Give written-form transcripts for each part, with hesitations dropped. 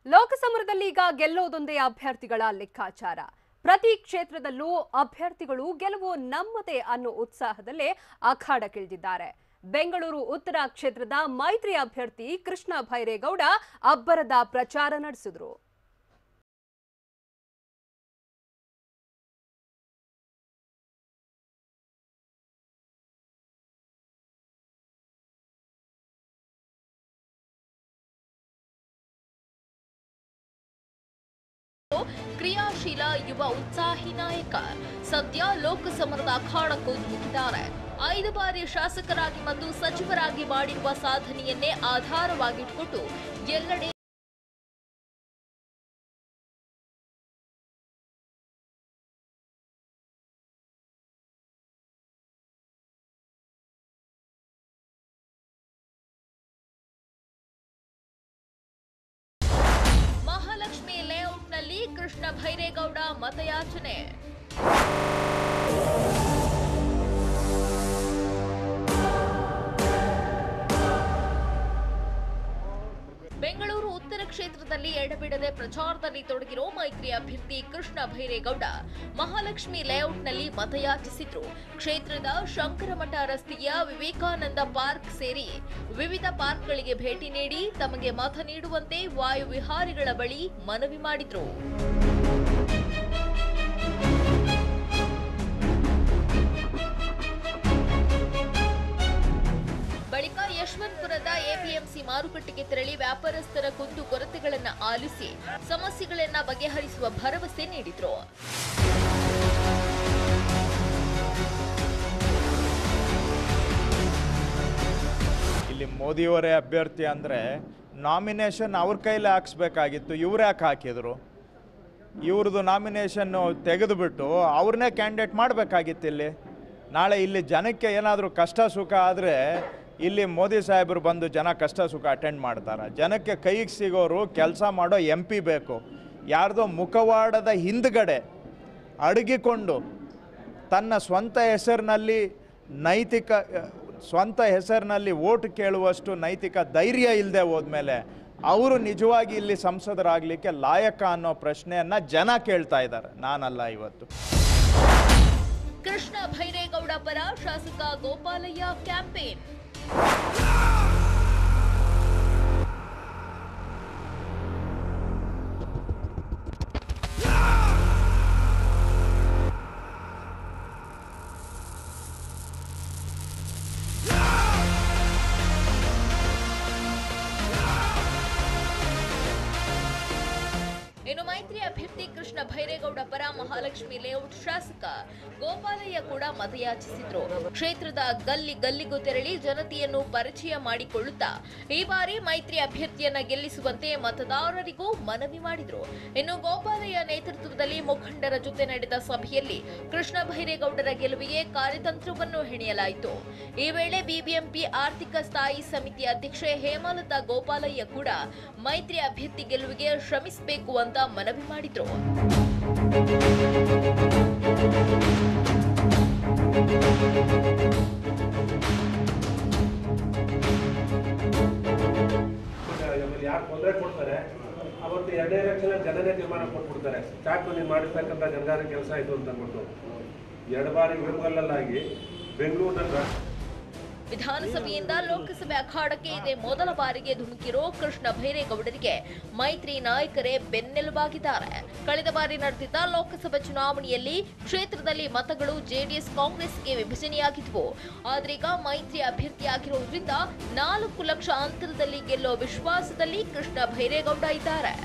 ಲೋಕಸಮರದಲ್ಲಿ ಈಗ ಗೆಲ್ಲೋದೊಂದೇ ಅಭ್ಯರ್ಥಿಗಳ ಲೆಕ್ಕಾಚಾರ. ಪ್ರತಿ ಕ್ಷೇತ್ರದಲ್ಲೂ ಅಭ್ಯರ್ಥಿಗಳು ಗೆಲುವು ನಮ್ಮದೇ ಅನ್ನೋ ಉತ್ಸಾಹದಲ್ಲೇ ಅಖಾಡಕ್ಕಿಳಿದಿದ್ದಾರೆ. ಬೆಂಗಳೂರು ಉತ್ತರ ಕ್ಷೇತ್ರದ ಮೈತ್ರಿ ಅಭ್ಯರ್ಥಿ ಕೃಷ್ಣ ಭೈರೇಗೌಡ ಅಬ್ಬರದ ಪ್ರಚಾರ ನಡೆಸಿದರು. ಕ್ರಿಯಾಶೀಲ ಯುವ ಉತ್ಸಾಹಿ ನಾಯಕ ಸದ್ಯ ಲೋಕಸಮರದ ಅಖಾಡಕ್ಕೂ ಧುಮುಕಿದ್ದಾರೆ. 5 ಬಾರಿ ಶಾಸಕರಾಗಿ ಮತ್ತು ಸಚಿವರಾಗಿ ಮಾಡಿರುವ ಸಾಧನೆಯನ್ನೇ ಆಧಾರವಾಗಿಟ್ಟುಕೊಂಡು ಎಲ್ಲೆಡೆ ಮಹಾಲಕ್ಷ್ಮಿ ಲೇಔಟ್ನಲ್ಲಿ ಕೃಷ್ಣ ಭೈರೇಗೌಡ ಮತಯಾಚನೆ. ಬೆಂಗಳೂರು ಉತ್ತರ ಕ್ಷೇತ್ರದಲ್ಲಿ ಎಡಬಿಡದೆ ಪ್ರಚಾರದಲ್ಲಿ ತೊಡಗಿರೋ ಮೈತ್ರಿ ಅಭ್ಯರ್ಥಿ ಕೃಷ್ಣ ಭೈರೇಗೌಡ ಮಹಾಲಕ್ಷ್ಮಿ ಲೇಔಟ್ನಲ್ಲಿ ಮತಯಾಚಿಸಿದ್ರು. ಕ್ಷೇತ್ರದ ಶಂಕರಮಠ ರಸ್ತೆಯ ವಿವೇಕಾನಂದ ಪಾರ್ಕ್ ಸೇರಿ ವಿವಿಧ ಪಾರ್ಕ್ಗಳಿಗೆ ಭೇಟಿ ನೀಡಿ ತಮಗೆ ಮತ ನೀಡುವಂತೆ ವಾಯುವಿಹಾರಿಗಳ ಬಳಿ ಮನವಿ ಮಾಡಿದ್ರು. ಬಳಿಕ ಯಶವಂತಪುರದ ಎಪಿಎಂಸಿ ಮಾರುಕಟ್ಟೆಗೆ ತೆರಳಿ ವ್ಯಾಪಾರಸ್ಥರ ಕುಂದುಕೊರತೆಗಳನ್ನು ಆಲಿಸಿ ಸಮಸ್ಯೆಗಳನ್ನು ಬಗೆಹರಿಸುವ ಭರವಸೆ ನೀಡಿದರು. ಇಲ್ಲಿ ಮೋದಿಯವರೇ ಅಭ್ಯರ್ಥಿ ಅಂದರೆ ನಾಮಿನೇಷನ್ ಅವ್ರ ಕೈಲಿ ಹಾಕ್ಸ್ಬೇಕಾಗಿತ್ತು. ಇವ್ರು ಯಾಕೆ ಹಾಕಿದ್ರು? ಇವ್ರದ್ದು ನಾಮಿನೇಷನ್ನು ತೆಗೆದುಬಿಟ್ಟು ಅವ್ರನ್ನೇ ಕ್ಯಾಂಡಿಡೇಟ್ ಮಾಡಬೇಕಾಗಿತ್ತು. ಇಲ್ಲಿ ನಾಳೆ ಇಲ್ಲಿ ಜನಕ್ಕೆ ಏನಾದರೂ ಕಷ್ಟ ಸುಖ ಆದರೆ ಇಲ್ಲಿ ಮೋದಿ ಸಾಹೇಬರು ಬಂದು ಜನ ಕಷ್ಟ ಸುಖ ಅಟೆಂಡ್ ಮಾಡ್ತಾರೆ. ಜನಕ್ಕೆ ಕೈಗೆ ಸಿಗೋರು ಕೆಲಸ ಮಾಡೋ MP ಬೇಕು. ಯಾರ್ದೋ ಮುಖವಾಡದ ಹಿಂದ್ಗಡೆ ಅಡಗಿಕೊಂಡು ತನ್ನ ಸ್ವಂತ ಹೆಸರಿನಲ್ಲಿ ಓಟ್ ಕೇಳುವಷ್ಟು ನೈತಿಕ ಧೈರ್ಯ ಇಲ್ಲದೆ ಹೋದ್ಮೇಲೆ ಅವರು ನಿಜವಾಗಿ ಇಲ್ಲಿ ಸಂಸದರಾಗಲಿಕ್ಕೆ ಲಾಯಕ ಅನ್ನೋ ಪ್ರಶ್ನೆಯನ್ನು ಜನ ಕೇಳ್ತಾ ಇದ್ದಾರೆ, ನಾನಲ್ಲ. ಇವತ್ತು ಕೃಷ್ಣ ಭೈರೇಗೌಡ ಪರ ಶಾಸಕ ಗೋಪಾಲಯ್ಯ ಕ್ಯಾಂಪೇನ್. ಇನ್ನು ಮೈತ್ರಿ ಅಭ್ಯರ್ಥಿ ಕೃಷ್ಣ ಭೈರೇಗೌಡ ಪರ ಮಹಾಲಕ್ಷ್ಮಿ ಲೇಔಟ್ ಶಾಸಕ ಗೋಪಾಲಯ್ಯ ಕೂಡ ಮತಯಾಚಿಸಿದ್ರು. ಕ್ಷೇತ್ರದ ಗಲ್ಲಿಗೂ ತೆರಳಿ ಜನತೆಯನ್ನು ಪರಿಚಯ ಮಾಡಿಕೊಳ್ಳುತ್ತಾ ಈ ಬಾರಿ ಮೈತ್ರಿ ಅಭ್ಯರ್ಥಿಯನ್ನ ಗೆಲ್ಲಿಸುವಂತೆ ಮತದಾರರಿಗೂ ಮನವಿ ಮಾಡಿದ್ರು. ಇನ್ನು ಗೋಪಾಲಯ್ಯ ನೇತೃತ್ವದಲ್ಲಿ ಮುಖಂಡರ ಜೊತೆ ನಡೆದ ಸಭೆಯಲ್ಲಿ ಕೃಷ್ಣ ಭೈರೇಗೌಡರ ಗೆಲುವಿಗೆ ಕಾರ್ಯತಂತ್ರವನ್ನು ಹೆಣೆಯಲಾಯಿತು. ಈ ವೇಳೆ ಬಿಬಿಎಂಪಿ ಆರ್ಥಿಕ ಸ್ಥಾಯಿ ಸಮಿತಿ ಅಧ್ಯಕ್ಷೆ ಹೇಮಲತಾ ಗೋಪಾಲಯ್ಯ ಕೂಡ ಮೈತ್ರಿ ಅಭ್ಯರ್ಥಿ ಗೆಲುವಿಗೆ ಶ್ರಮಿಸಬೇಕು ಅಂತ ಮನವಿ ಮಾಡಿದ್ರು. ಯಾರು ತೊಂದರೆ ಕೊಡ್ತಾರೆ ಅವತ್ತು 2 ಎಲೆಕ್ಷನ್ ಜನನೇ ತೀರ್ಮಾನ ಕೊಟ್ಬಿಡ್ತಾರೆ. ಸಾಕು ನೀನು ಮಾಡಿರ್ತಕ್ಕಂಥ ಜನಗಾರ ಕೆಲಸ ಇದು ಅಂತ ಅಂದ್ಬಿಟ್ಟು 2 ಬಾರಿ ವಿರುಗಲ್ಲಾಗಿ ಬೆಂಗಳೂರಿನ ವಿಧಾನಸಭೆಯಿಂದ ಲೋಕಸಭೆ ಅಖಾಡಕ್ಕೆ ಇದೇ ಮೊದಲ ಬಾರಿಗೆ ಧುಮುಕಿರೋ ಕೃಷ್ಣ ಭೈರೇಗೌಡರಿಗೆ ಮೈತ್ರಿ ನಾಯಕರೇ ಬೆನ್ನೆಲುಬಾಗಿದ್ದಾರೆ. ಕಳೆದ ಬಾರಿ ನಡೆದಿದ್ದ ಲೋಕಸಭಾ ಚುನಾವಣೆಯಲ್ಲಿ ಕ್ಷೇತ್ರದಲ್ಲಿ ಮತಗಳು ಜೆಡಿಎಸ್ ಕಾಂಗ್ರೆಸ್ಗೆ ವಿಭಜನೆಯಾಗಿದ್ವು. ಆದ್ರೀಗ ಮೈತ್ರಿ ಅಭ್ಯರ್ಥಿಯಾಗಿರೋದ್ರಿಂದ 4 ಲಕ್ಷ ಅಂತರದಲ್ಲಿ ಗೆಲ್ಲೋ ವಿಶ್ವಾಸದಲ್ಲಿ ಕೃಷ್ಣ ಭೈರೇಗೌಡ ಇದ್ದಾರೆ.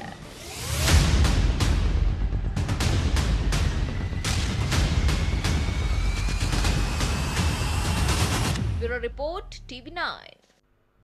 Bureau report TV9.